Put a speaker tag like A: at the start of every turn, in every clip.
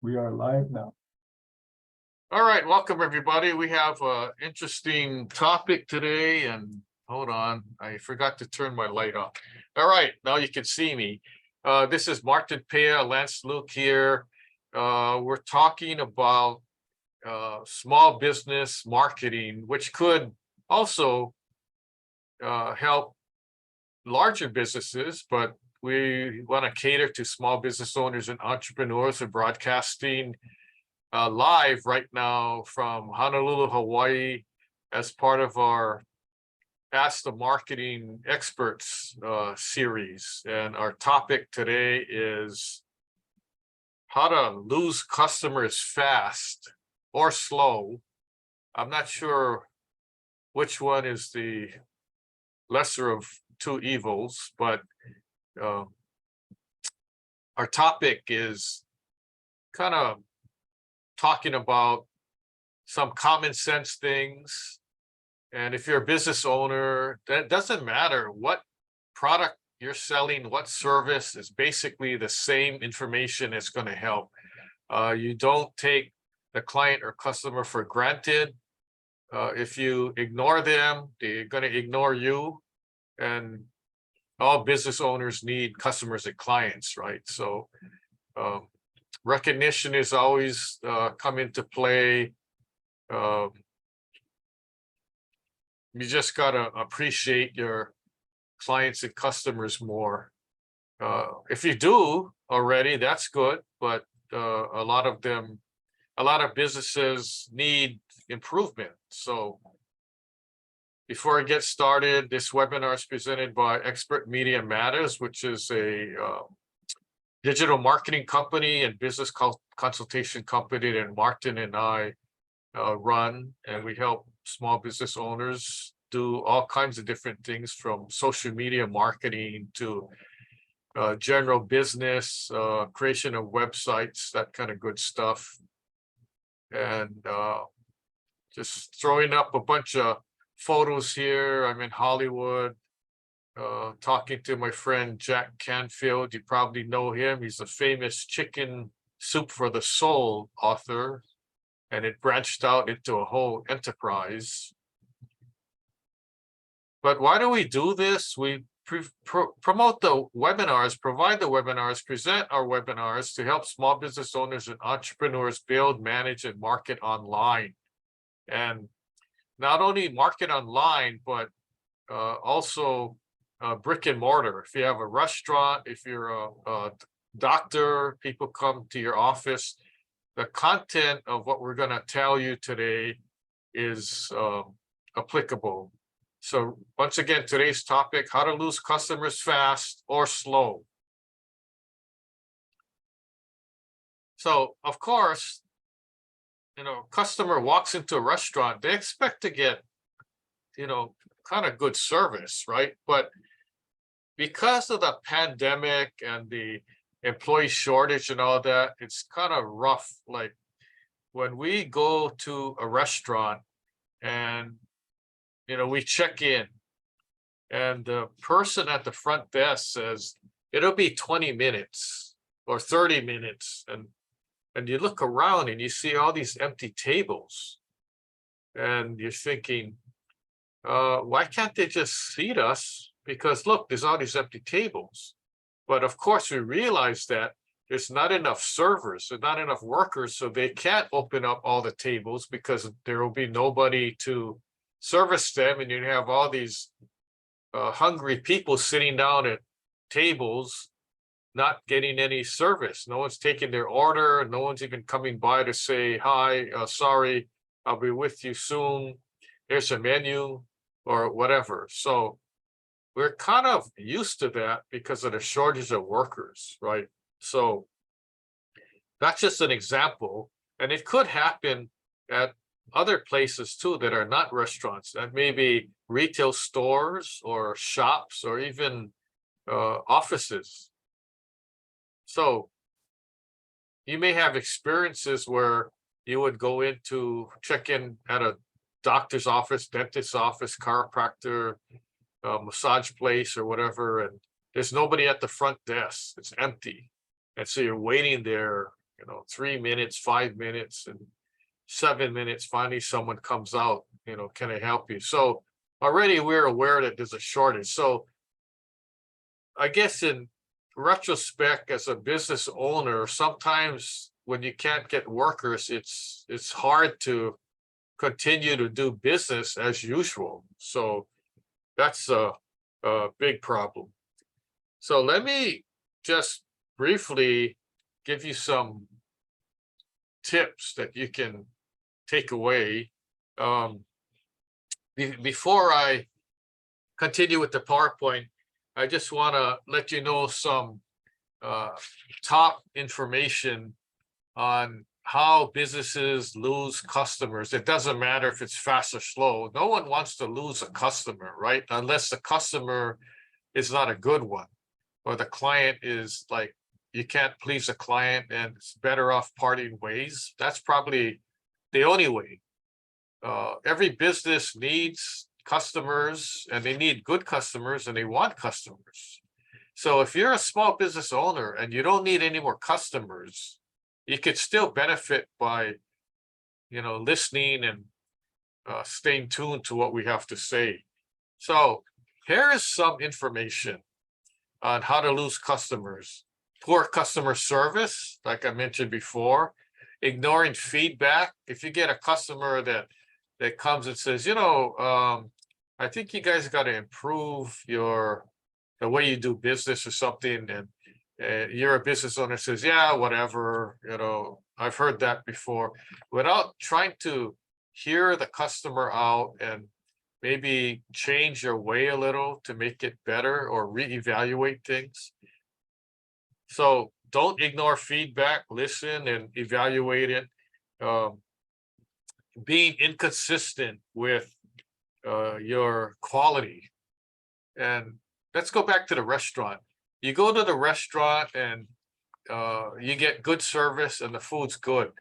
A: We are live now.
B: All right, welcome everybody. We have an interesting topic today, and hold on, I forgot to turn my light off. All right, now you can see me. This is Martin Pea, Lance Luke here. We're talking about small business marketing, which could also help larger businesses, but we want to cater to small business owners and entrepreneurs. We're broadcasting live right now from Honolulu, Hawaii, as part of our Ask the Marketing Experts series. And our topic today is how to lose customers fast or slow. I'm not sure which one is the lesser of two evils, but our topic is kind of talking about some common sense things. And if you're a business owner, that doesn't matter what product you're selling, what service, is basically the same information that's going to help. You don't take the client or customer for granted. If you ignore them, they're going to ignore you. And all business owners need customers and clients, right? So recognition is always come into play. You just gotta appreciate your clients and customers more. If you do already, that's good, but a lot of businesses need improvement. So before I get started, this webinar is presented by Expert Media Matters, which is a digital marketing company and business consultation company that Martin and I run, and we help small business owners do all kinds of different things, from social media marketing to general business, creation of websites, that kind of good stuff. And just throwing up a bunch of photos here. I'm in Hollywood, talking to my friend Jack Canfield. You probably know him. He's a famous Chicken Soup for the Soul author, and it branched out into a whole enterprise. But why do we do this? We promote the webinars, provide the webinars, present our webinars to help small business owners and entrepreneurs build, manage, and market online. And not only market online, but also brick and mortar. If you have a restaurant, if you're a doctor, people come to your office. The content of what we're going to tell you today is applicable. So once again, today's topic: how to lose customers fast or slow. So of course, customer walks into a restaurant, they expect to get, kind of good service, right? But because of the pandemic and the employee shortage and all that, it's kind of rough. Like when we go to a restaurant and, we check in and the person at the front desk says, it'll be 20 minutes or 30 minutes. And you look around and you see all these empty tables, and you're thinking, why can't they just seat us? Because look, there's all these empty tables. But of course, we realize that there's not enough servers, there's not enough workers, so they can't open up all the tables because there will be nobody to service them. And you have all these hungry people sitting down at tables, not getting any service. No one's taking their order. No one's even coming by to say, hi, sorry, I'll be with you soon. Here's a menu or whatever. So we're kind of used to that because of the shortage of workers, right? So that's just an example. And it could happen at other places too that are not restaurants, that may be retail stores or shops or even offices. So you may have experiences where you would go in to check in at a doctor's office, dentist's office, chiropractor, massage place or whatever, and there's nobody at the front desk. It's empty. And so you're waiting there 3 minutes, 5 minutes, and 7 minutes, finally someone comes out, can I help you? So already we're aware that there's a shortage. So I guess in retrospect, as a business owner, sometimes when you can't get workers, it's hard to continue to do business as usual. So that's a big problem. So let me just briefly give you some tips that you can take away. Before I continue with the PowerPoint, I just want to let you know some top information on how businesses lose customers. It doesn't matter if it's fast or slow. No one wants to lose a customer, right? Unless the customer is not a good one, or the client is like, you can't please a client and it's better off parting ways. That's probably the only way. Every business needs customers, and they need good customers, and they want customers. So if you're a small business owner and you don't need any more customers, you could still benefit by, listening and staying tuned to what we have to say. So here is some information on how to lose customers. Poor customer service, like I mentioned before, ignoring feedback. If you get a customer that comes and says, I think you guys got to improve the way you do business or something, and you're a business owner, says, yeah, whatever, I've heard that before, without trying to hear the customer out and maybe change your way a little to make it better or reevaluate things. So don't ignore feedback, listen and evaluate it. Being inconsistent with your quality. And let's go back to the restaurant. You go to the restaurant and you get good service and the food's good.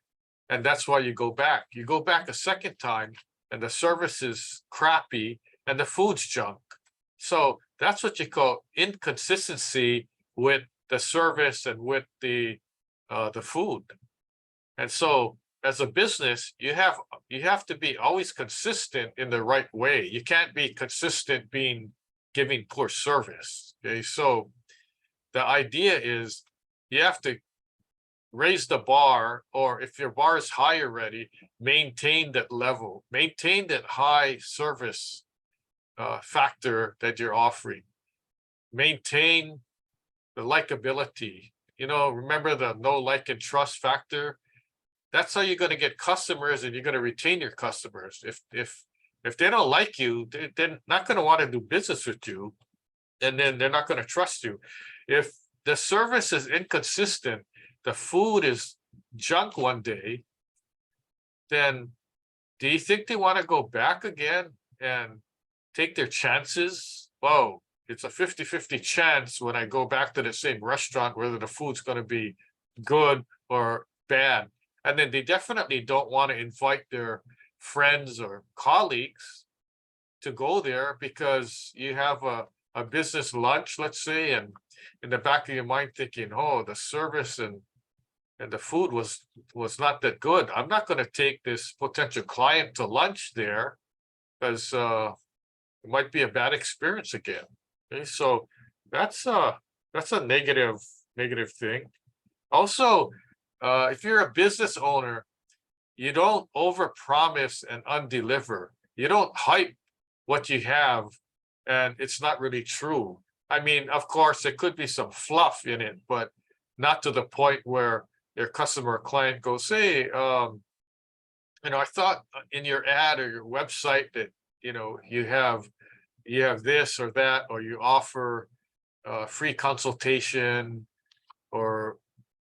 B: And that's why you go back. You go back a second time and the service is crappy and the food's junk. So that's what you call inconsistency with the service and with the food. And so as a business, you have to be always consistent in the right way. You can't be consistent giving poor service. Okay, so the idea is you have to raise the bar, or if your bar is high already, maintain that level, maintain that high service factor that you're offering, maintain the likability. Remember the know, like, and trust factor. That's how you're going to get customers, and you're going to retain your customers. If they don't like you, they're not going to want to do business with you, and then they're not going to trust you. If the service is inconsistent, the food is junk one day, then do you think they want to go back again and take their chances? Whoa, it's a 50-50 chance when I go back to the same restaurant whether the food's going to be good or bad. And then they definitely don't want to invite their friends or colleagues to go there because you have a business lunch, let's say, and in the back of your mind thinking, oh, the service and the food was not that good. I'm not going to take this potential client to lunch there because it might be a bad experience again. Okay, so that's a negative thing. Also, if you're a business owner, you don't overpromise and undeliver. You don't hype what you have and it's not really true. I mean, of course, there could be some fluff in it, but not to the point where your customer or client goes, hey, I thought in your ad or your website that, you have this or that, or you offer free consultation or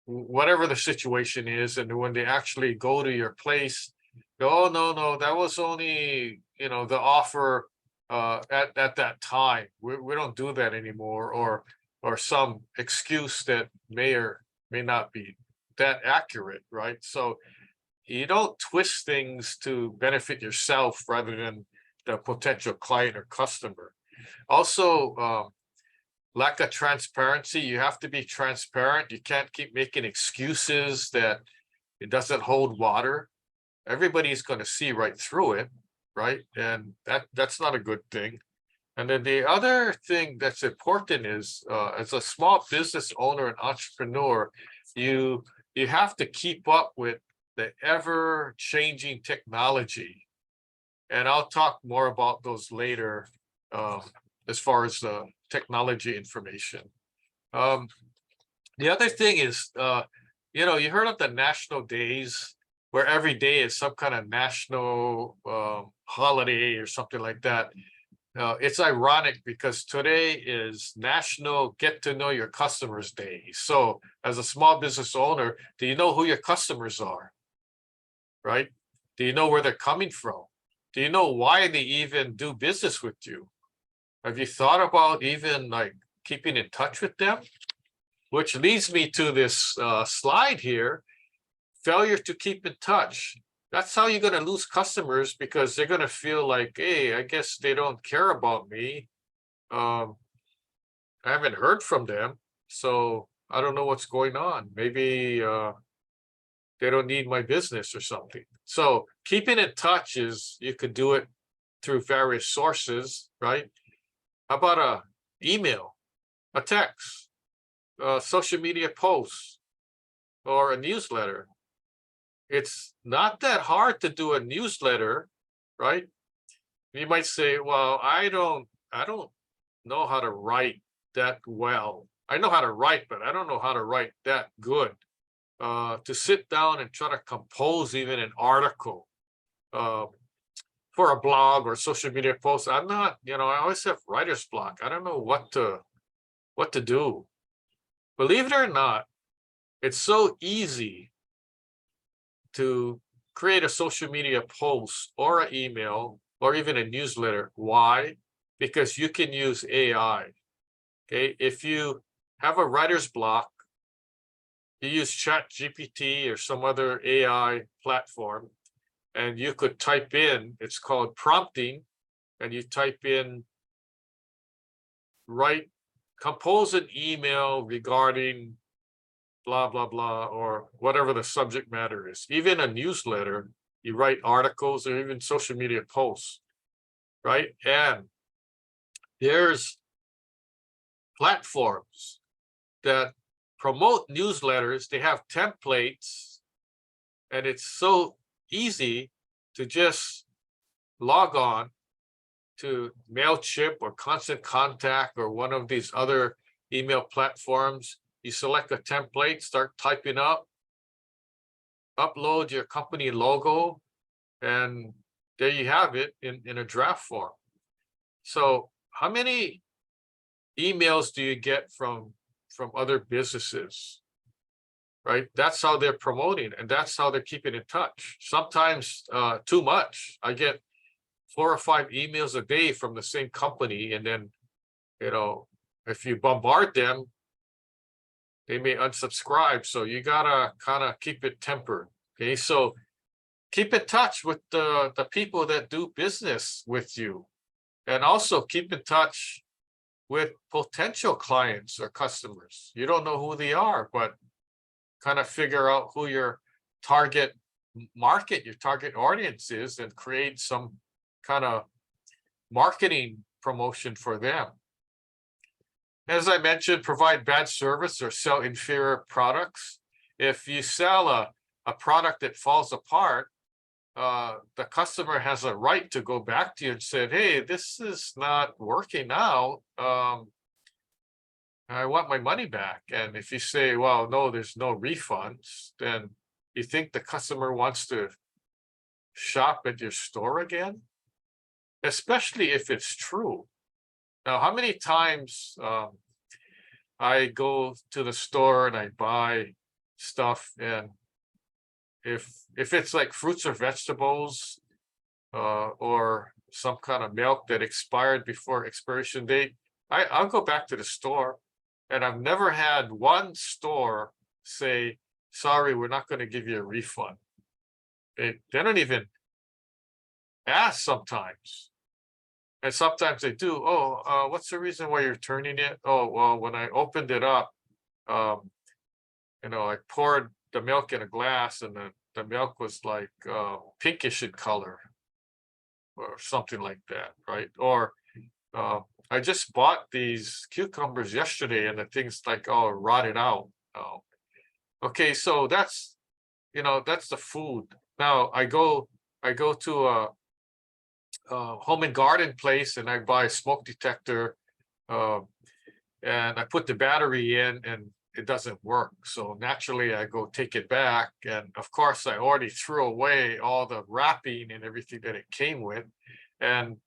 B: whatever the situation is. And when they actually go to your place, go, oh, no, that was only, the offer at that time. We don't do that anymore, or some excuse that may or may not be that accurate, right? So you don't twist things to benefit yourself rather than the potential client or customer. Also, lack of transparency. You have to be transparent. You can't keep making excuses that it doesn't hold water. Everybody's going to see right through it, right? And that's not a good thing. And then the other thing that's important is, as a small business owner and entrepreneur, you you have to keep up with the ever-changing technology. And I'll talk more about those later, uh, as far as the technology information. Um, the other thing is, you heard of the national days where every day is some kind of national holiday or something like that. It's ironic because today is National Get to Know Your Customers Day. So, as a small business owner, do you know who your customers are? Right? Do you know where they're coming from? Do you know why they even do business with you? Have you thought about even like keeping in touch with them? Which leads me to this slide here, failure to keep in touch. That's how you're going to lose customers, because they're going to feel like, hey, I guess they don't care about me. I haven't heard from them, so I don't know what's going on. Maybe they don't need my business or something. So keeping in touch is, you could do it through various sources, right? How about a email, a text, social media posts, or a newsletter? It's not that hard to do a newsletter, right? You might say, well, I don't know how to write that well. I know how to write, but I don't know how to write that good. To sit down and try to compose even an article uh, for a blog or social media post, I'm not, I always have writer's block. I don't know what to do. Believe it or not, it's so easy to create a social media post or an email or even a newsletter. Why? Because you can use AI. Okay. If you have a writer's block, you use ChatGPT or some other AI platform, and you could type in, it's called prompting, and you type in, compose an email regarding blah, blah, blah, or whatever the subject matter is. Even a newsletter, you write articles or even social media posts, right? And there's platforms that promote newsletters. They have templates, and it's so easy to just log on to MailChimp or Constant Contact or one of these other email platforms. You select a template, start typing up, upload your company logo, and there you have it in a draft form. So how many emails do you get from other businesses, right? That's how they're promoting, and that's how they're keeping in touch. Sometimes too much. I get 4 or 5 emails a day from the same company, and then, if you bombard them, they may unsubscribe. So you gotta kind of keep it tempered. Okay, so keep in touch with the people that do business with you, and also keep in touch with potential clients or customers. You don't know who they are, but kind of figure out who your target market, your target audience is, and create some kind of marketing promotion for them. As I mentioned, provide bad service or sell inferior products. If you sell a product that falls apart, the customer has a right to go back to you and say, hey, this is not working now. I want my money back. And if you say, well, no, there's no refunds, then you think the customer wants to shop at your store again? Especially if it's true. Now, how many times I go to the store and I buy stuff, and if it's like fruits or vegetables, or some kind of milk that expired before expiration date, I'll go back to the store, and I've never had one store say, sorry, we're not going to give you a refund. They don't even ask sometimes. And sometimes they do. Oh, what's the reason why you're turning it? Oh, well, when I opened it up, um, I poured the milk in a glass, and the milk was like pinkish in color, or something like that, right? Or I just bought these cucumbers yesterday, and the thing's like all rotted out. Oh, okay, so that's the food. Now I go to a home and garden place, and I buy a smoke detector, uh, and I put the battery in, and it doesn't work. So naturally, I go take it back, and of course, I already threw away all the wrapping and everything that it came with, and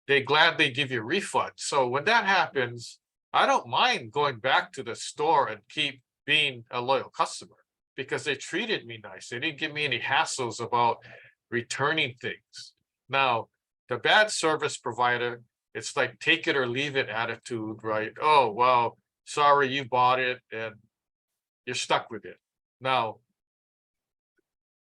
B: they gladly give you a refund. So when that happens, I don't mind going back to the store and keep being a loyal customer, because they treated me nice. They didn't give me any hassles about returning things. Now, the bad service provider, it's like take it or leave it attitude, right? Oh, well, sorry, you bought it and you're stuck with it. Now,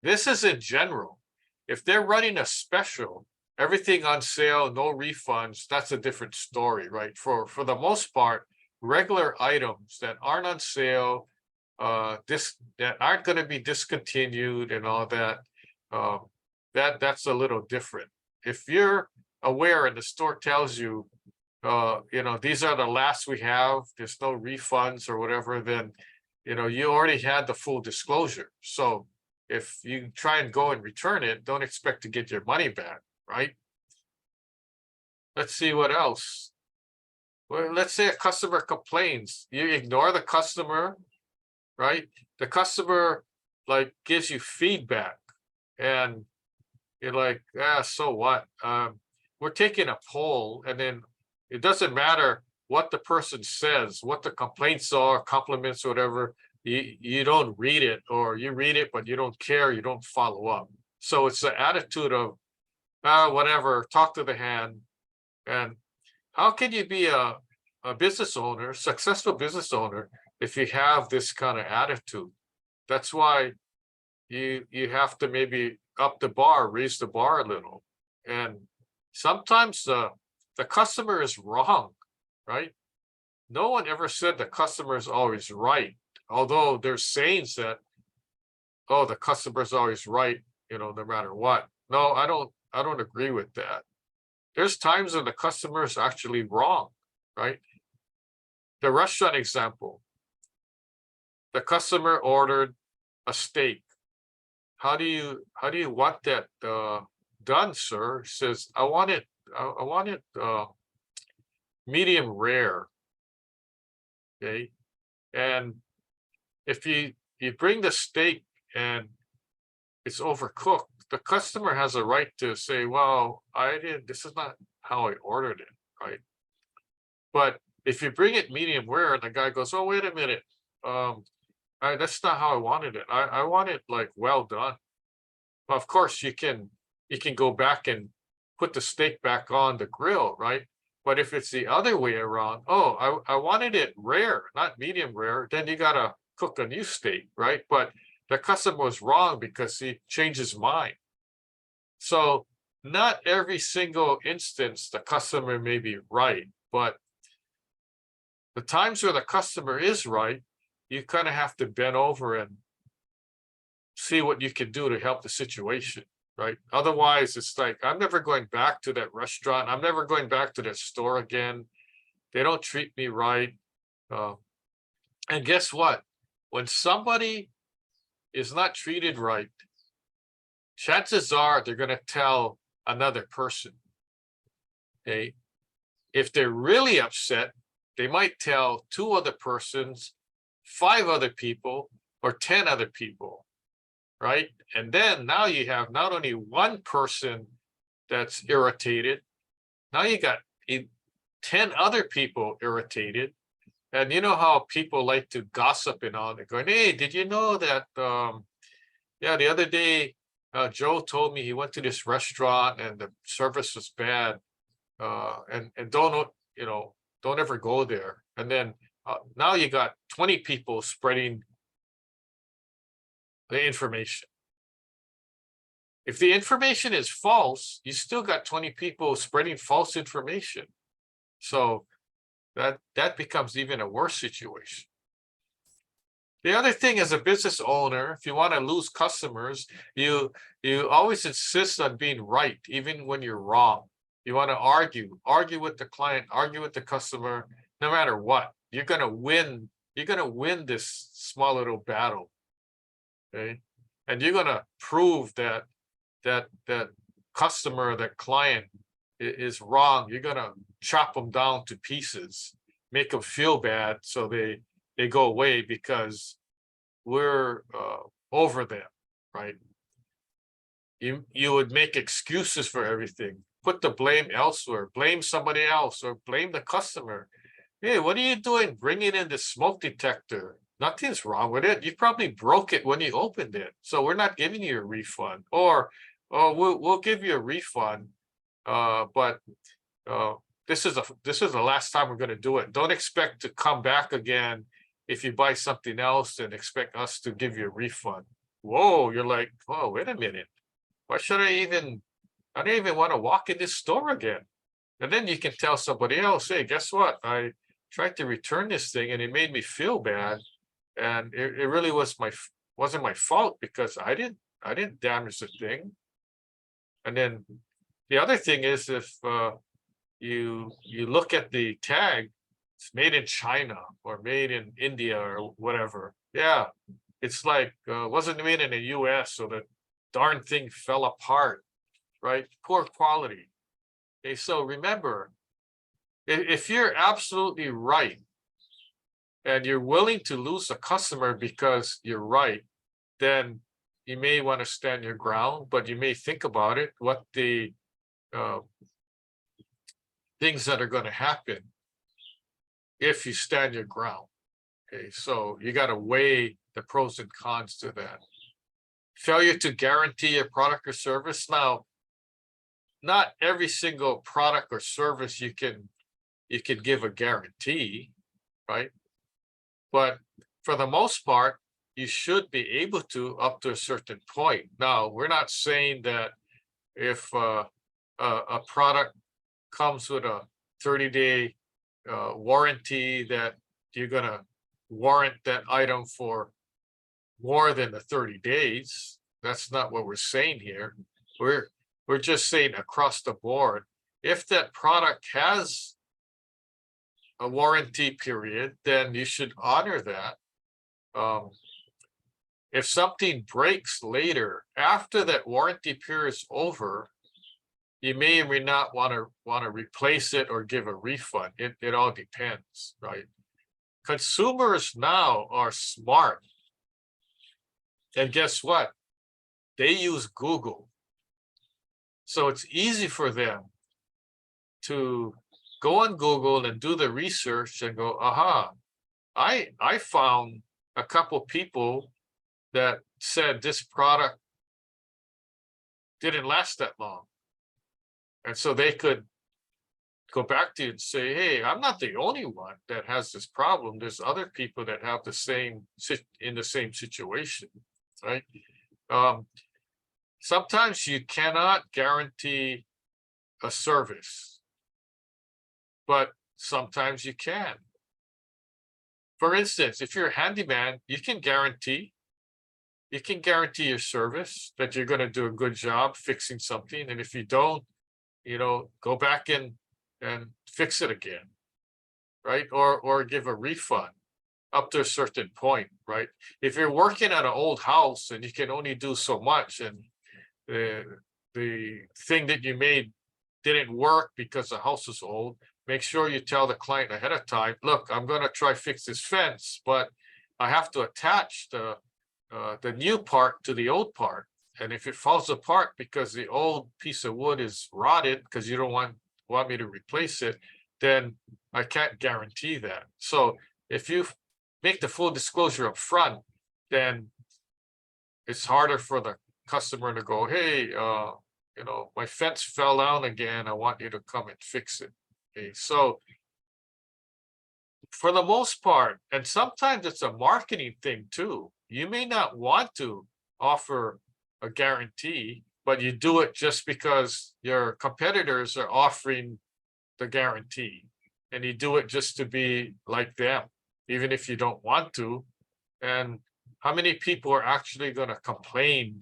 B: this is in general. If they're running a special, everything on sale, no refunds, that's a different story, right? For the most part, regular items that aren't on sale, that aren't going to be discontinued and all that, um, that's a little different. If you're aware and the store tells you, these are the last we have, there's no refunds or whatever, then you already had the full disclosure. So if you try and go and return it, don't expect to get your money back, right? Let's see what else. Well, let's say a customer complains. You ignore the customer, right? The customer like gives you feedback, and you're like, so what? We're taking a poll, and then it doesn't matter what the person says, what the complaints are, compliments, whatever. You don't read it, or you read it, but you don't care, you don't follow up. So it's the attitude of, whatever, talk to the hand. And how can you be a business owner, successful business owner, if you have this kind of attitude? That's why you have to maybe up the bar, raise the bar a little. And sometimes the customer is wrong, right? No one ever said the customer is always right. Although there's sayings that, oh, the customer is always right, no matter what. No, I don't agree with that. There's times when the customer is actually wrong, right? The restaurant example. The customer ordered a steak. How do you want that done, sir? He says, I want it medium rare. Okay. And if you bring the steak and it's overcooked, the customer has a right to say, well, this is not how I ordered it, right? But if you bring it medium rare and the guy goes, oh, wait a minute, that's not how I wanted it. I want it like well done. Well, of course you can go back and put the steak back on the grill, right? But if it's the other way around, oh, I wanted it rare, not medium rare, then you gotta cook a new steak, right? But the customer was wrong because he changed his mind. So not every single instance the customer may be right, but the times where the customer is right, you kind of have to bend over and see what you can do to help the situation, right? Otherwise, it's like, I'm never going back to that restaurant. I'm never going back to that store again. They don't treat me right. And guess what? When somebody is not treated right, chances are they're going to tell another person. Okay. If they're really upset, they might tell 2 other persons, 5 other people, or 10 other people, right? And then now you have not only one person that's irritated, now you got 10 other people irritated. And you know how people like to gossip and all, they're going, hey, did you know that, the other day, Joe told me he went to this restaurant and the service was bad. And don't ever go there. And then now you got 20 people spreading the information. If the information is false, you still got 20 people spreading false information. So that becomes even a worse situation. The other thing, as a business owner, if you want to lose customers, you always insist on being right, even when you're wrong. You want to argue with the client, argue with the customer, no matter what. You're going to win. You're going to win this small little battle. Okay, and you're going to prove that customer, that client is wrong. You're going to chop them down to pieces, make them feel bad, so they go away because we're over them, right? You would make excuses for everything, put the blame elsewhere, blame somebody else, or blame the customer. Hey, what are you doing bringing in the smoke detector? Nothing's wrong with it. You probably broke it when you opened it, so we're not giving you a refund. Or, oh, we'll give you a refund, but this is the last time we're going to do it. Don't expect to come back again if you buy something else and expect us to give you a refund. Whoa, you're like, oh, wait a minute. Why should I don't even want to walk in this store again. And then you can tell somebody else, hey, guess what? I tried to return this thing and it made me feel bad. And it really wasn't my fault because I didn't damage the thing. And then the other thing is, if you look at the tag, it's made in China or made in India or whatever. Yeah, it's like wasn't made in the US, so the darn thing fell apart, right? Poor quality. Okay, so remember, if you're absolutely right and you're willing to lose a customer because you're right, then you may want to stand your ground, but you may think about it, what the things that are going to happen if you stand your ground. Okay, so you got to weigh the pros and cons to that. Failure to guarantee a product or service. Now, not every single product or service you can give a guarantee, right? But for the most part, you should be able to up to a certain point. Now, we're not saying that if a product comes with a 30-day warranty that you're going to warrant that item for more than the 30 days. That's not what we're saying here. We're just saying across the board, if that product has a warranty period, then you should honor that. If something breaks later after that warranty period is over, you may or may not want to replace it or give a refund. It all depends, right? Consumers now are smart. And guess what? They use Google. So it's easy for them to go on Google and do the research and go, aha, I found a couple people that said this product didn't last that long. And so they could go back to you and say, hey, I'm not the only one that has this problem. There's other people that have the same situation, right? Sometimes you cannot guarantee a service, but sometimes you can. For instance, if you're a handyman, you can guarantee your service, that you're going to do a good job fixing something. And if you don't, go back and fix it again, right? Or give a refund up to a certain point, right? If you're working at an old house and you can only do so much, and the thing that you made didn't work because the house is old, make sure you tell the client ahead of time, look, I'm going to try fix this fence, but I have to attach the new part to the old part. And if it falls apart because the old piece of wood is rotted because you don't want me to replace it, then I can't guarantee that. So if you make the full disclosure up front, then it's harder for the customer to go, hey, my fence fell down again. I want you to come and fix it. Okay, so for the most part, and sometimes it's a marketing thing too, you may not want to offer a guarantee, but you do it just because your competitors are offering the guarantee, and you do it just to be like them, even if you don't want to. And how many people are actually going to complain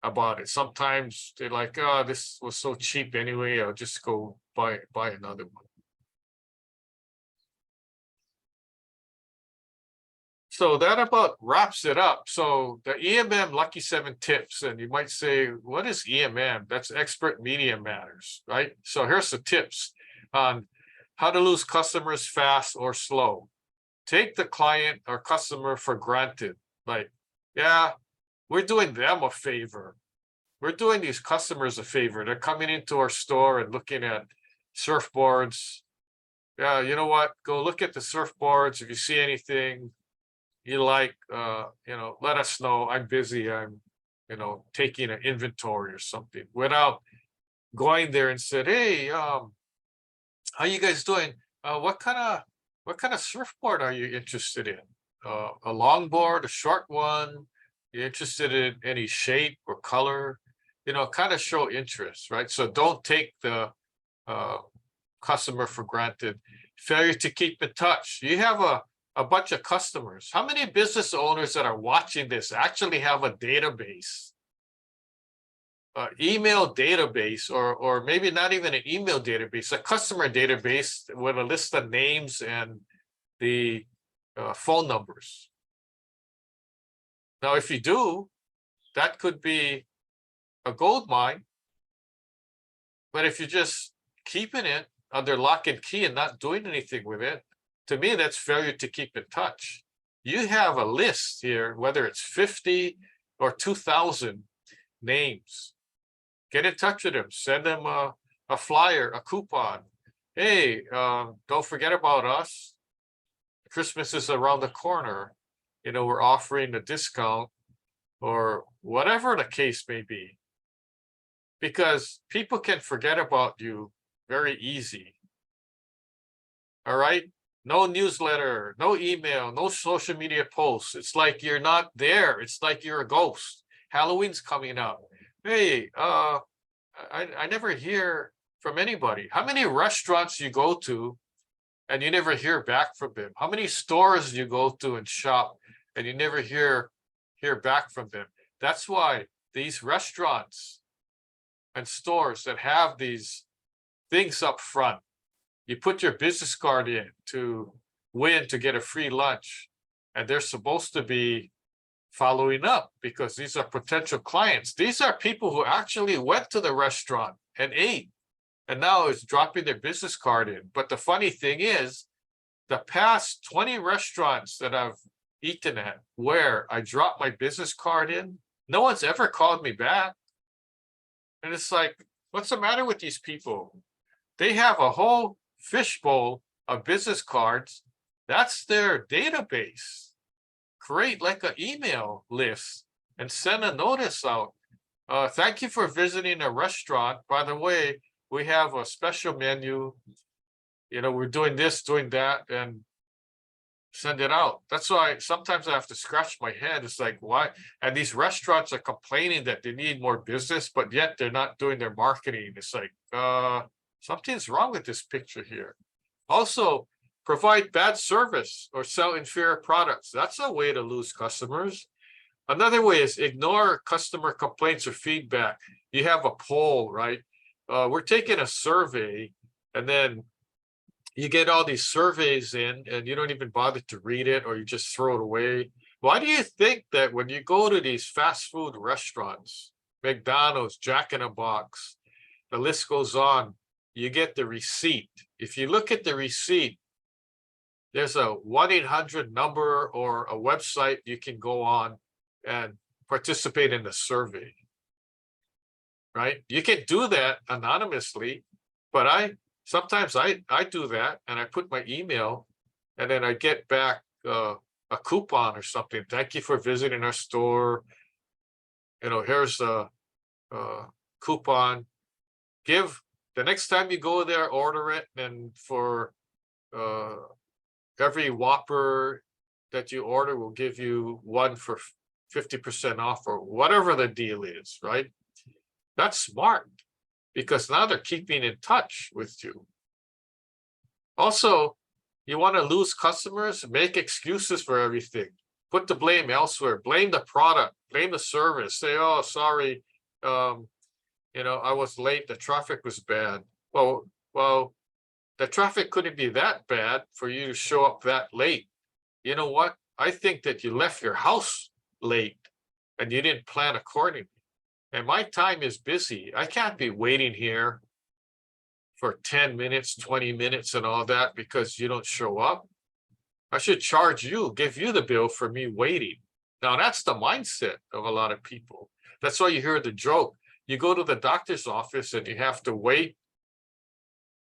B: about it? Sometimes they're like, oh, this was so cheap anyway, I'll just go buy another one. So that about wraps it up. So the EMM Lucky 7 tips, and you might say, what is EMM? That's Expert Media Matters, right? So here's the tips on how to lose customers fast or slow. Take the client or customer for granted. Like, yeah, we're doing them a favor. We're doing these customers a favor. They're coming into our store and looking at surfboards. Yeah, you know what? Go look at the surfboards. If you see anything you like, let us know. I'm busy. I'm, taking an inventory or something, without going there and said, hey, how you guys doing? What kind of surfboard are you interested in? A long board, a short one? You interested in any shape or color? Kind of show interest, right? So don't take the uh, customer for granted. Failure to keep in touch. You have a bunch of customers. How many business owners that are watching this actually have a database, email database, or maybe not even an email database, a customer database with a list of names and the phone numbers? Now, if you do, that could be a gold mine. But if you're just keeping it under lock and key and not doing anything with it, to me, that's failure to keep in touch. You have a list here, whether it's 50 or 2,000 names. Get in touch with them. Send them a flyer, a coupon. Hey, don't forget about us. Christmas is around the corner. We're offering a discount, or whatever the case may be. Because people can forget about you very easy. All right? No newsletter, no email, no social media posts. It's like you're not there. It's like you're a ghost. Halloween's coming up. Hey, I never hear from anybody. How many restaurants you go to and you never hear back from them? How many stores you go to and shop and you never hear back from them? That's why these restaurants and stores that have these things up front, you put your business card in to win to get a free lunch, and they're supposed to be following up because these are potential clients. These are people who actually went to the restaurant and ate, and now is dropping their business card in. But the funny thing is, the past 20 restaurants that I've eaten at where I dropped my business card in, no one's ever called me back. And it's like, what's the matter with these people? They have a whole fishbowl of business cards. That's their database. Create like an email list and send a notice out. Thank you for visiting a restaurant. By the way, we have a special menu. We're doing this, doing that, and send it out. That's why sometimes I have to scratch my head. It's like, why? And these restaurants are complaining that they need more business, but yet they're not doing their marketing. It's like, something's wrong with this picture here. Also, provide bad service or sell inferior products. That's a way to lose customers. Another way is ignore customer complaints or feedback. You have a poll, right? We're taking a survey, and then you get all these surveys in and you don't even bother to read it, or you just throw it away. Why do you think that when you go to these fast food restaurants, McDonald's, Jack in the Box, the list goes on, you get the receipt? If you look at the receipt, there's a 1-800 number or a website you can go on and participate in the survey, right? You can do that anonymously, but sometimes I do that, and I put my email, and then I get back a coupon or something. Thank you for visiting our store. Here's a coupon. The next time you go there, order it, and for every Whopper that you order, we'll give you one for 50% off, or whatever the deal is, right? That's smart because now they're keeping in touch with you. Also, you want to lose customers, make excuses for everything. Put the blame elsewhere. Blame the product, blame the service. Say, oh, sorry, I was late. The traffic was bad. Well, the traffic couldn't be that bad for you to show up that late. You know what? I think that you left your house late and you didn't plan accordingly. And my time is busy. I can't be waiting here for 10 minutes, 20 minutes and all that because you don't show up. I should charge you, give you the bill for me waiting. Now, that's the mindset of a lot of people. That's why you hear the joke. You go to the doctor's office and you have to wait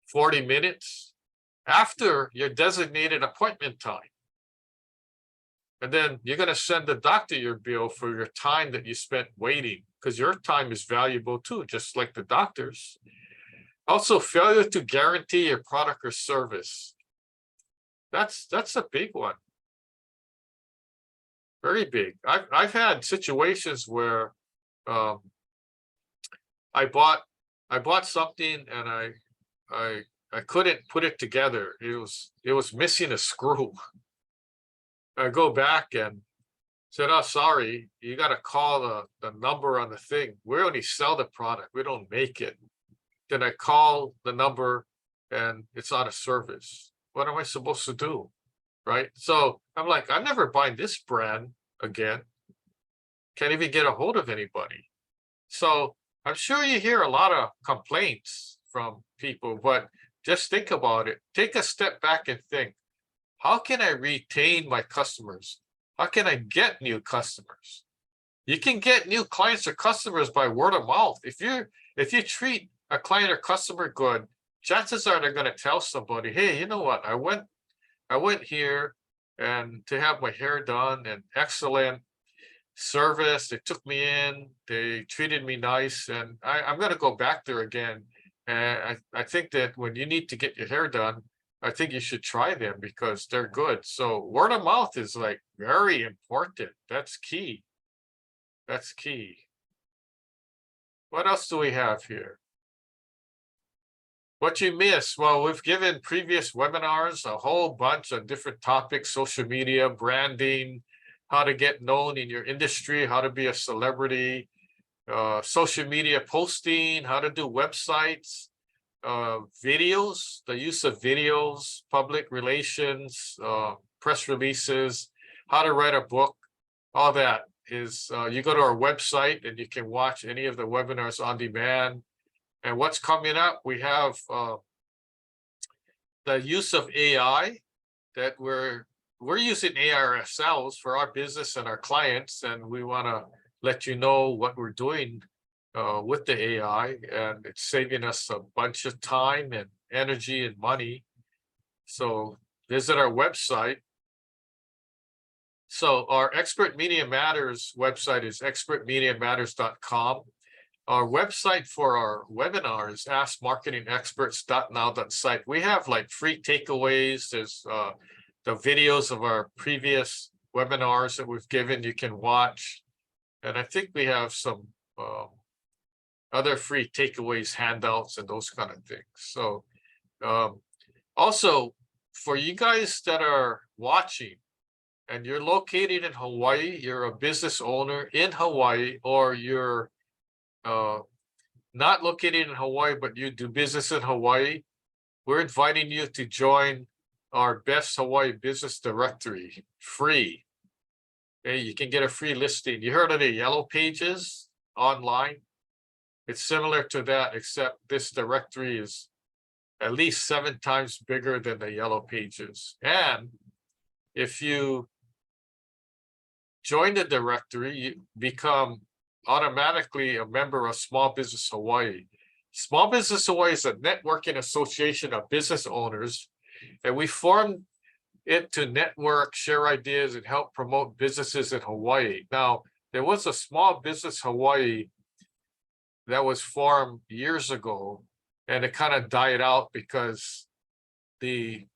B: 40 minutes after your designated appointment time. And then you're going to send the doctor your bill for your time that you spent waiting because your time is valuable too, just like the doctor's. Also, failure to guarantee your product or service. That's a big one. Very big. I've had situations where I bought something and I couldn't put it together. It was missing a screw. I go back and said, oh, sorry, you got to call the number on the thing. We only sell the product. We don't make it. Then I call the number and it's out of service. What am I supposed to do? Right? So I'm like, I'm never buying this brand again. Can't even get a hold of anybody. So I'm sure you hear a lot of complaints from people, but just think about it. Take a step back and think, how can I retain my customers? How can I get new customers? You can get new clients or customers by word of mouth. If you treat a client or customer good, chances are they're going to tell somebody, hey, you know what? I went here and to have my hair done and excellent service. They took me in, they treated me nice, and I'm going to go back there again. And I think that when you need to get your hair done, I think you should try them because they're good. So word of mouth is like very important. That's key. That's key. What else do we have here? What you miss? Well, we've given previous webinars a whole bunch of different topics: social media, branding, how to get known in your industry, how to be a celebrity, social media posting, how to do websites, videos, the use of videos, public relations, press releases, how to write a book. All that is, you go to our website and you can watch any of the webinars on demand. And what's coming up, we have the use of AI that we're using AI ourselves for our business and our clients, and we want to let you know what we're doing with the AI, and it's saving us a bunch of time and energy and money. So visit our website. So our Expert Media Matters website is expertmediamatters.com. Our website for our webinars, askmarketingexperts.now.site. We have like free takeaways. There's the videos of our previous webinars that we've given you can watch. And I think we have some other free takeaways, handouts, and those kind of things. So also, for you guys that are watching and you're located in Hawaii, you're a business owner in Hawaii, or you're not located in Hawaii, but you do business in Hawaii, we're inviting you to join our Best Hawaii Business Directory, free. Okay, you can get a free listing. You heard of the Yellow Pages online? It's similar to that, except this directory is at least 7 times bigger than the Yellow Pages. And if you join the directory, you become automatically a member of Small Business Hawaii. Small Business Hawaii is a networking association of business owners, and we formed it to network, share ideas, and help promote businesses in Hawaii. Now, there was a Small Business Hawaii that was formed years ago, and it kind of died out because the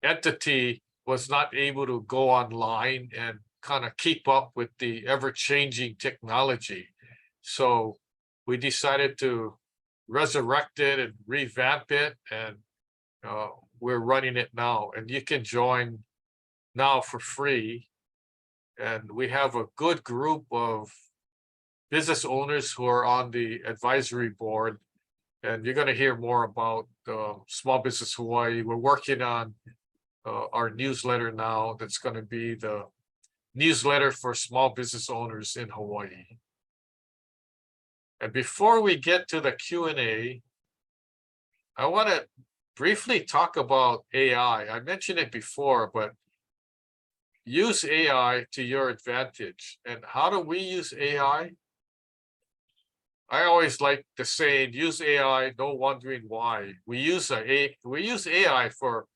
B: entity was not able to go online and kind of keep up with the ever-changing technology. So we decided to resurrect it and revamp it, and we're running it now. And you can join now for free. And we have a good group of business owners who are on the advisory board. And you're going to hear more about Small Business Hawaii. We're working on our newsletter now. That's going to be the newsletter for small business owners in Hawaii. And before we get to the Q&A, I want to briefly talk about AI. I mentioned it before, but use AI to your advantage. And how do we use AI? I always like the saying, use AI, no wondering why. We use AI for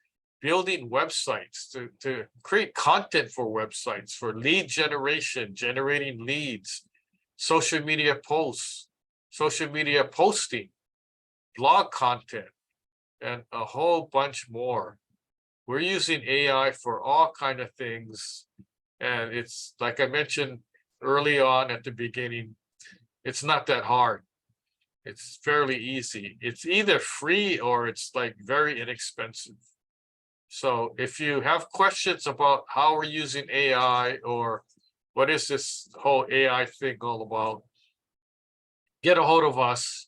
B: building websites, to create content for websites, for lead generation, generating leads, social media posts, social media posting, blog content, and a whole bunch more. We're using AI for all kind of things. And it's like I mentioned early on at the beginning, it's not that hard. It's fairly easy. It's either free or it's like very inexpensive. So if you have questions about how we're using AI or what is this whole AI thing all about, get a hold of us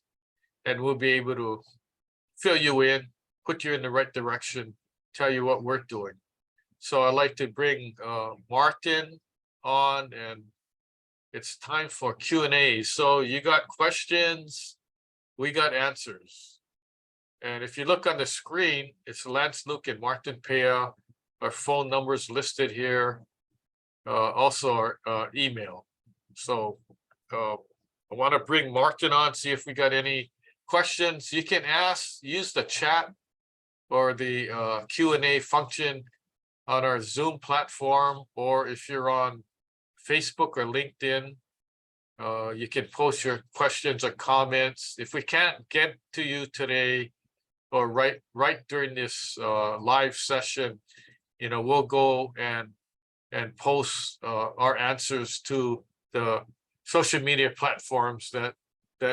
B: and we'll be able to fill you in, put you in the right direction, tell you what we're doing. So I'd like to bring Martin on, and it's time for Q&A. So you got questions, we got answers. And if you look on the screen, it's Lance Luke and Martin Pea. Our phone numbers listed here. Also our email. So I want to bring Martin on, see if we got any questions. You can ask, use the chat or the Q&A function on our Zoom platform, or if you're on Facebook or LinkedIn, you can post your questions or comments. If we can't get to you today or right during this live session, you know, we'll go and post our answers to the social media platforms that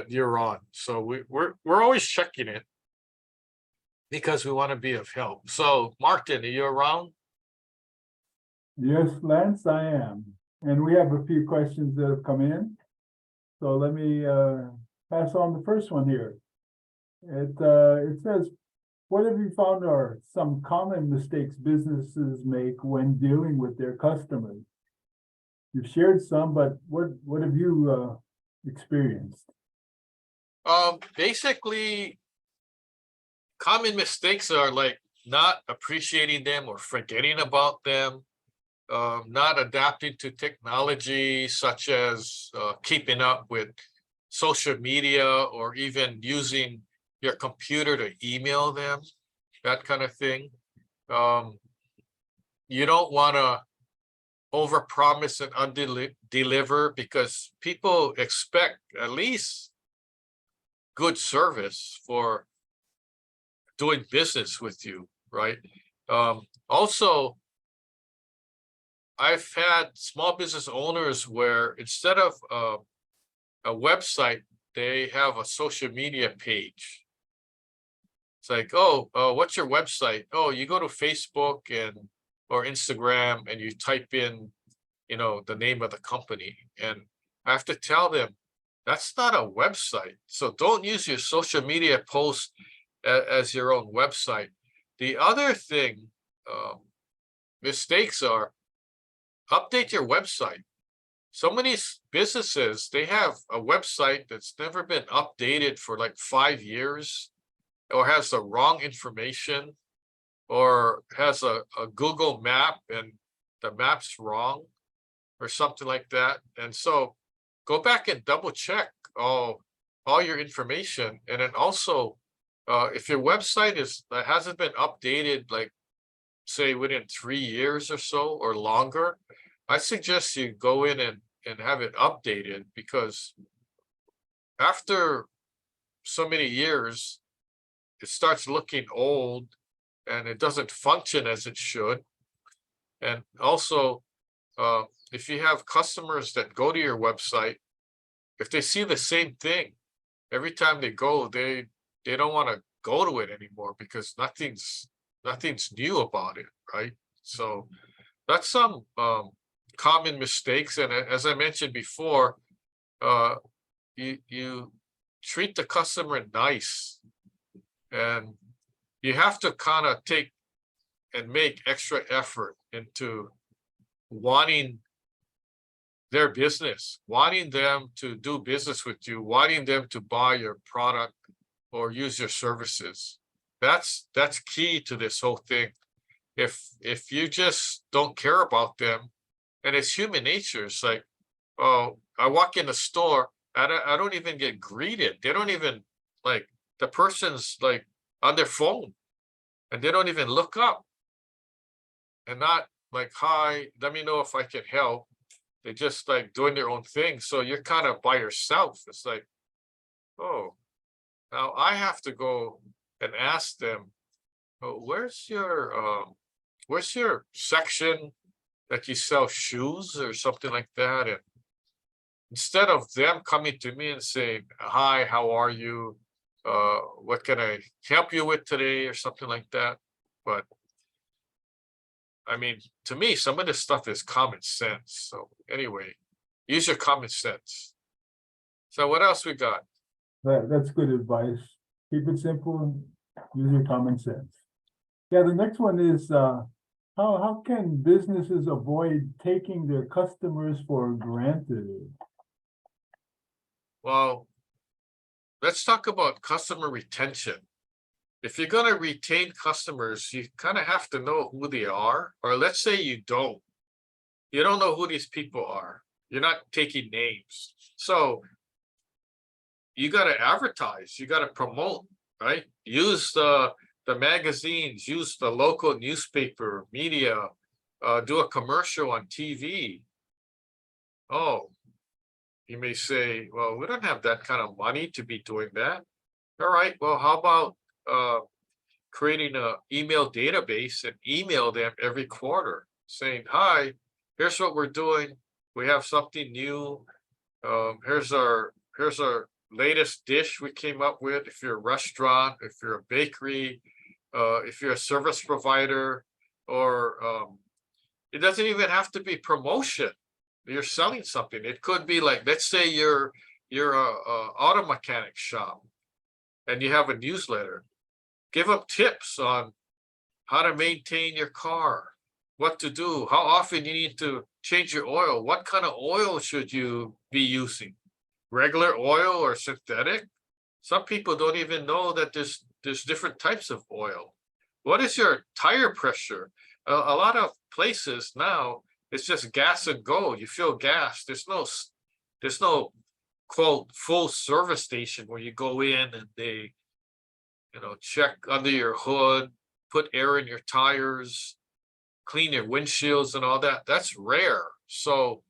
B: you're on. So we're always checking it because we want to be of help. So Martin, are you around?
A: Yes, Lance, I am. And we have a few questions that have come in. So let me pass on the first one here. It says, what have you found are some common mistakes businesses make when dealing with their customers? You've shared some, but what have you experienced?
B: Basically, common mistakes are like not appreciating them or forgetting about them, not adapting to technology, such as keeping up with social media or even using your computer to email them, that kind of thing. You don't want to overpromise and undeliver, because people expect at least good service for doing business with you, right? Also, I've had small business owners where instead of a website, they have a social media page. It's like, oh, what's your website? Oh, you go to Facebook or Instagram and you type in, you know, the name of the company. And I have to tell them, that's not a website. So don't use your social media post as your own website. The other thing, mistakes are, update your website. So many businesses, they have a website that's never been updated for like 5 years, or has the wrong information, or has a Google map and the map's wrong or something like that. And so go back and double check all your information. And then also, if your website hasn't been updated, like say within 3 years or so or longer, I suggest you go in and have it updated, because after so many years, it starts looking old and it doesn't function as it should. And also, if you have customers that go to your website if they see the same thing, every time they go, they don't want to go to it anymore because nothing's new about it, right? So that's some common mistakes. And as I mentioned before, you treat the customer nice, and you have to kind of take and make extra effort into wanting their business, wanting them to do business with you, wanting them to buy your product or use your services. That's key to this whole thing. If you just don't care about them, and it's human nature, it's like, oh, I walk in the store, I don't even get greeted. They don't even, like, the person's like on their phone and they don't even look up and not like, hi, let me know if I can help. They just like doing their own thing. So you're kind of by yourself. It's like, oh, now I have to go and ask them, oh, where's your section that you sell shoes or something like that? And instead of them coming to me and saying, hi, how are you? What can I help you with today or something like that? But I mean, to me, some of this stuff is common sense. So anyway, use your common sense. So what else we got?
A: That's good advice. Keep it simple, use your common sense. Yeah, the next one is, how can businesses avoid taking their customers for granted?
B: Well, let's talk about customer retention. If you're going to retain customers, you kind of have to know who they are. Or let's say you don't know who these people are. You're not taking names. So you got to advertise, you got to promote, right? Use the magazines, use the local newspaper, media, do a commercial on TV. Oh, you may say, well, we don't have that kind of money to be doing that. All right, well, how about creating an email database and email them every quarter saying, hi, here's what we're doing. We have something new. Here's our latest dish we came up with. If you're a restaurant, if you're a bakery, if you're a service provider, or it doesn't even have to be promotion. You're selling something. It could be like, let's say you're a auto mechanic shop and you have a newsletter. Give them tips on how to maintain your car, what to do, how often you need to change your oil, what kind of oil should you be using, regular oil or synthetic? Some people don't even know that there's different types of oil. What is your tire pressure? A lot of places now, it's just gas and go. You fill gas. There's no quote full service station where you go in and they, check under your hood, put air in your tires, clean your windshields and all that. That's rare. So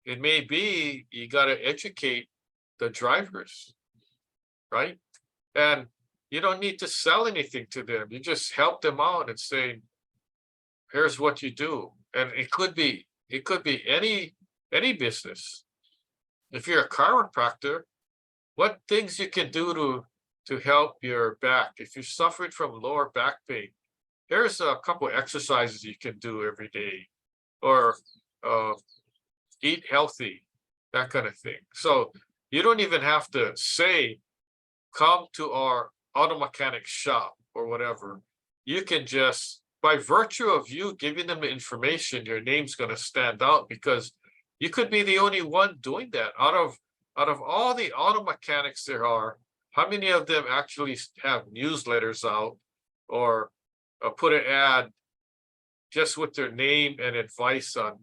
B: it may be you got to educate the drivers, right? And you don't need to sell anything to them. You just help them out and say, here's what you do. And it could be any business. If you're a chiropractor, what things you can do to help your back. If you're suffering from lower back pain, here's a couple exercises you can do every day, or eat healthy, that kind of thing. So you don't even have to say, come to our auto mechanic shop or whatever. You can just, by virtue of you giving them the information, your name's going to stand out because you could be the only one doing that. Out of all the auto mechanics there are, how many of them actually have newsletters out or put an ad just with their name and advice on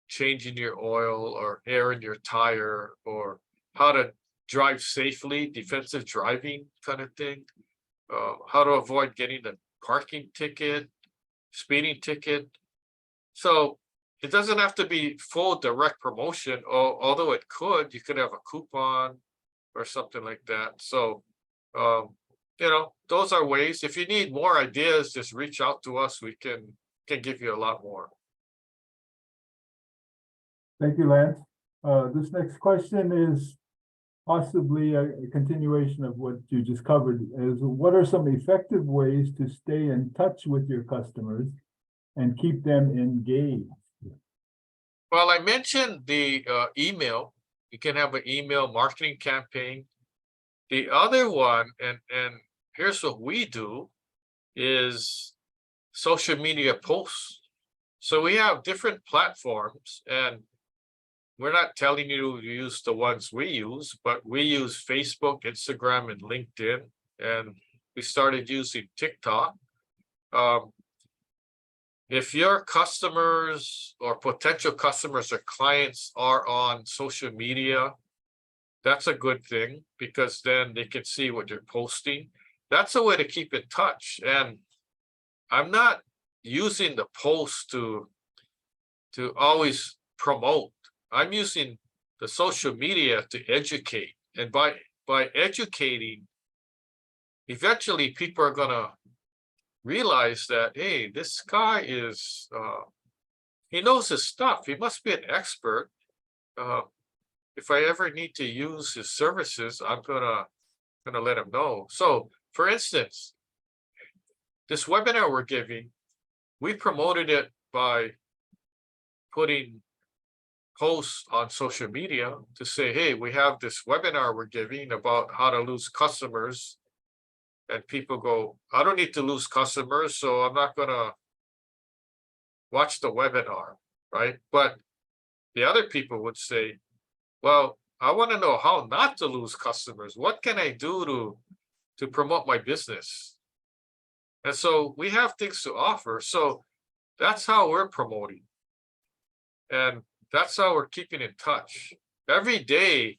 B: changing your oil or air in your tire or how to drive safely, defensive driving kind of thing, how to avoid getting a parking ticket, speeding ticket. So it doesn't have to be full direct promotion, although it could. You could have a coupon or something like that. So, those are ways. If you need more ideas, just reach out to us. We can give you a lot more.
A: Thank you, Lance. This next question is possibly a continuation of what you just covered, is what are some effective ways to stay in touch with your customers and keep them engaged?
B: Well, I mentioned the email. You can have an email marketing campaign. The other one, and here's what we do, is social media posts. So we have different platforms, and we're not telling you to use the ones we use, but we use Facebook, Instagram, and LinkedIn, and we started using TikTok. If your customers or potential customers or clients are on social media, that's a good thing because then they can see what you're posting. That's a way to keep in touch. And I'm not using the post to always promote. I'm using the social media to educate. And by educating, eventually people are gonna realize that, hey, this guy is he knows his stuff. He must be an expert. If I ever need to use his services, I'm gonna let him know. So for instance, this webinar we're giving, we promoted it by putting posts on social media to say, hey, we have this webinar we're giving about how to lose customers. And people go, I don't need to lose customers, so I'm not gonna watch the webinar, right? But the other people would say, well, I want to know how not to lose customers. What can I do to promote my business? And so we have things to offer. So that's how we're promoting. And that's how we're keeping in touch. Every day,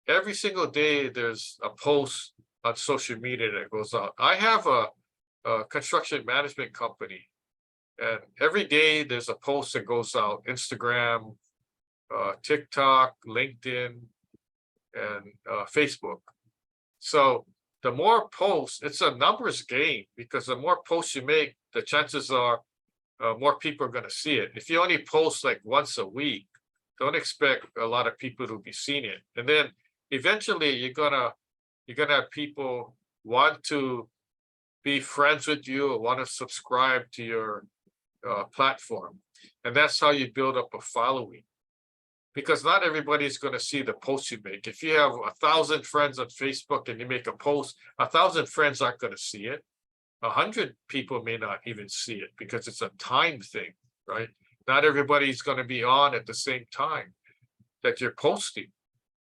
B: every single day, there's a post on social media that goes out. I have a construction management company, and every day there's a post that goes out, Instagram, TikTok, LinkedIn, and Facebook. So the more posts, it's a numbers game because the more posts you make, the chances are more people are going to see it. If you only post like once a week, don't expect a lot of people to be seeing it. And then eventually you're gonna have people want to be friends with you or want to subscribe to your platform. And that's how you build up a following. Because not everybody's going to see the posts you make. If you have 1,000 friends on Facebook and you make a post, 1,000 friends aren't going to see it. 100 people may not even see it because it's a time thing, right? Not everybody's going to be on at the same time that you're posting.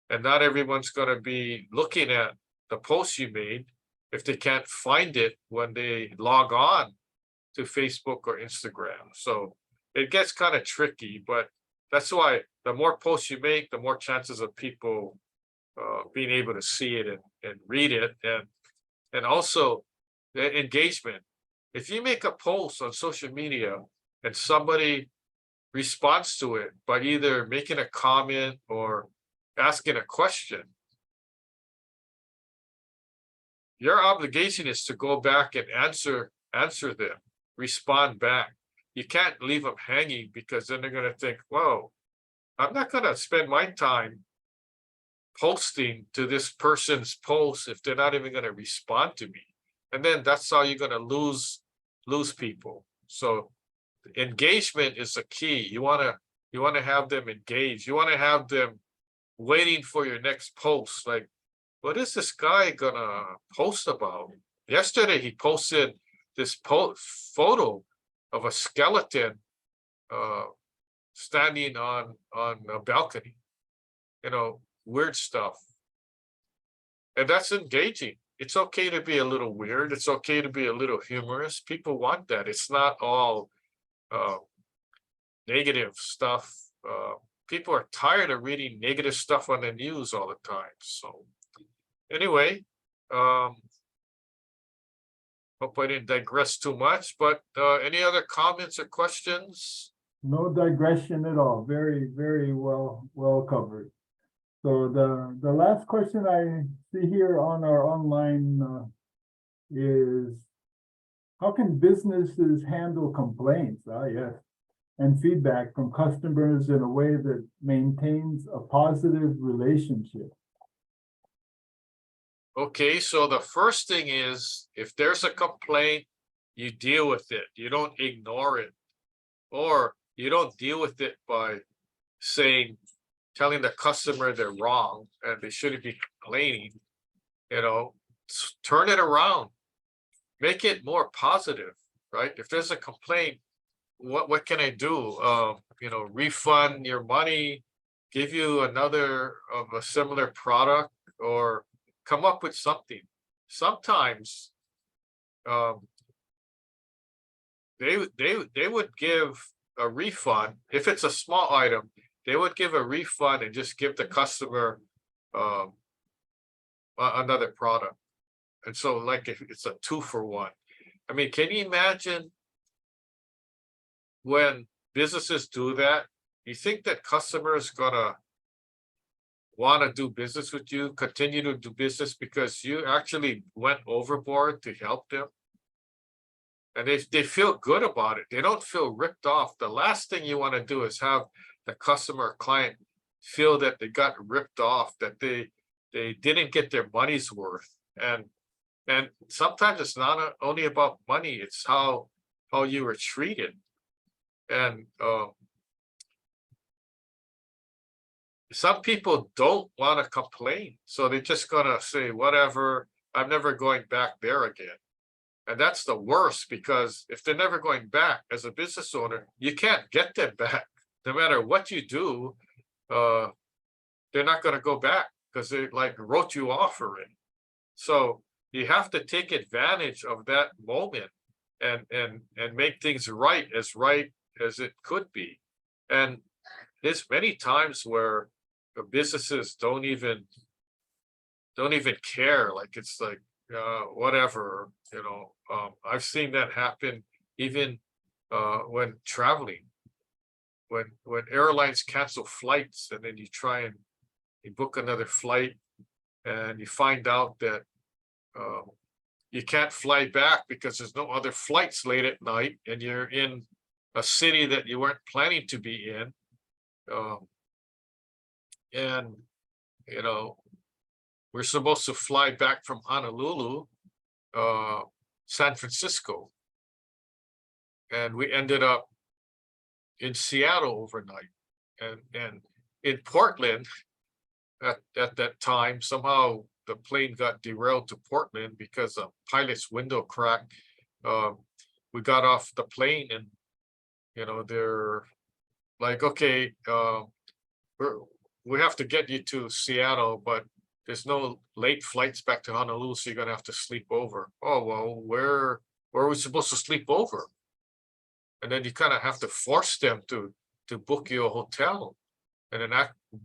B: And not everyone's going to be looking at the post you made if they can't find it when they log on to Facebook or Instagram. So it gets kind of tricky, but that's why the more posts you make, the more chances of people being able to see it and read it. And also the engagement. If you make a post on social media and somebody responds to it by either making a comment or asking a question, your obligation is to go back and answer them, respond back. You can't leave them hanging because then they're going to think, whoa, I'm not going to spend my time posting to this person's post if they're not even going to respond to me. And then that's how you're going to lose people. So engagement is the key. You want to have them engaged. You want to have them waiting for your next post. Like, what is this guy gonna post about? Yesterday he posted this photo of a skeleton standing on a balcony. You know, weird stuff. And that's engaging. It's okay to be a little weird. It's okay to be a little humorous. People want that. It's not all negative stuff. People are tired of reading negative stuff on the news all the time. So anyway, hope I didn't digress too much, but any other comments or questions?
A: No digression at all. Very, very well covered. So the last question I see here on our online is, how can businesses handle complaints? Ah, yes. and feedback from customers in a way that maintains a positive relationship?
B: Okay, so the first thing is, if there's a complaint, you deal with it. You don't ignore it. Or you don't deal with it by telling the customer they're wrong and they shouldn't be complaining. Turn it around. Make it more positive, right? If there's a complaint, what can I do? Refund your money, give you another of a similar product, or come up with something. Sometimes they would give a refund. If it's a small item, they would give a refund and just give the customer another product. And so, like, if it's a 2-for-1. I mean, can you imagine when businesses do that? You think that customers gonna want to do business with you, continue to do business because you actually went overboard to help them? And they feel good about it. They don't feel ripped off. The last thing you want to do is have the customer or client feel that they got ripped off, that they didn't get their money's worth. And sometimes it's not only about money, it's how you were treated. And some people don't want to complain, so they're just gonna say, whatever, I'm never going back there again. And that's the worst, because if they're never going back, as a business owner, you can't get them back. No matter what you do, they're not going to go back because they like wrote you off already. So you have to take advantage of that moment and make things right as it could be. And there's many times where the businesses don't even care. Like, it's like, whatever, I've seen that happen even when traveling, when airlines cancel flights, and then you try and you book another flight and you find out that you can't fly back because there's no other flights late at night, and you're in a city that you weren't planning to be in. And we're supposed to fly back from Honolulu, San Francisco, and we ended up in Seattle overnight. And in Portland, at that time, somehow the plane got derailed to Portland because a pilot's window cracked. We got off the plane, and they're like, okay, we have to get you to Seattle, but there's no late flights back to Honolulu, so you're gonna have to sleep over. Oh, well, where are we supposed to sleep over? And then you kind of have to force them to book you a hotel, and then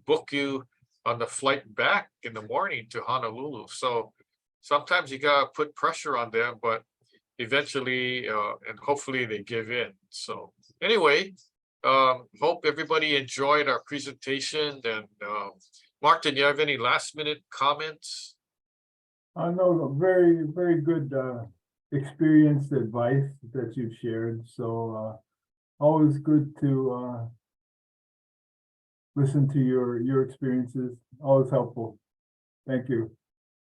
B: book you on the flight back in the morning to Honolulu. So sometimes you gotta put pressure on them, but eventually, and hopefully they give in. So anyway, hope everybody enjoyed our presentation. And Martin, you have any last minute comments?
A: No, very, very good experienced advice that you've shared. So always good to listen to your experiences. Always helpful. Thank you.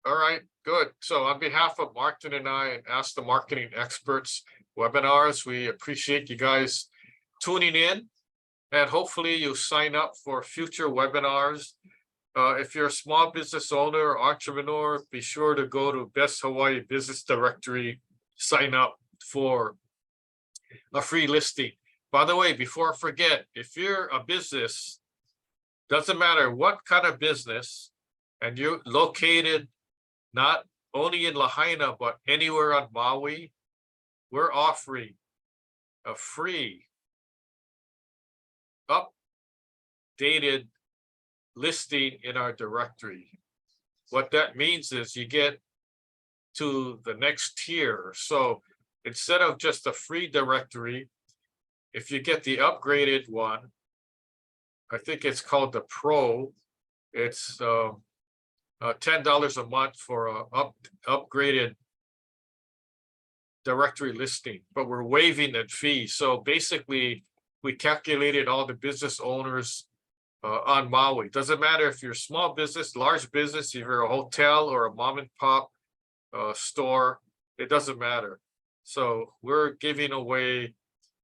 B: All right, good. So on behalf of Martin and I and Ask the Marketing Experts webinars, we appreciate you guys tuning in, and hopefully you'll sign up for future webinars. If you're a small business owner or entrepreneur, be sure to go to Best Hawaii Business Directory, sign up for a free listing. By the way, before I forget, if you're a business, doesn't matter what kind of business, and you're located not only in Lahaina, but anywhere on Maui, we're offering a free, updated listing in our directory. What that means is you get to the next tier. So instead of just a free directory, if you get the upgraded one, I think it's called the Pro, it's $10 a month for a upgraded directory listing, but we're waiving that fee. So basically, we calculated all the business owners on Maui. Doesn't matter if you're a small business, large business, if you're a hotel or a mom and pop store, it doesn't matter. So we're giving away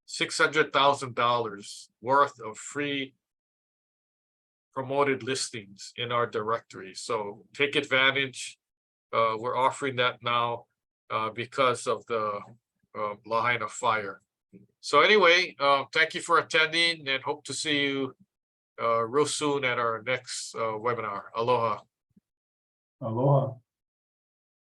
B: $600,000 worth of free promoted listings in our directory. So take advantage. We're offering that now because of the Lahaina fire. So anyway, thank you for attending and hope to see you real soon at our next webinar. Aloha.
A: Aloha.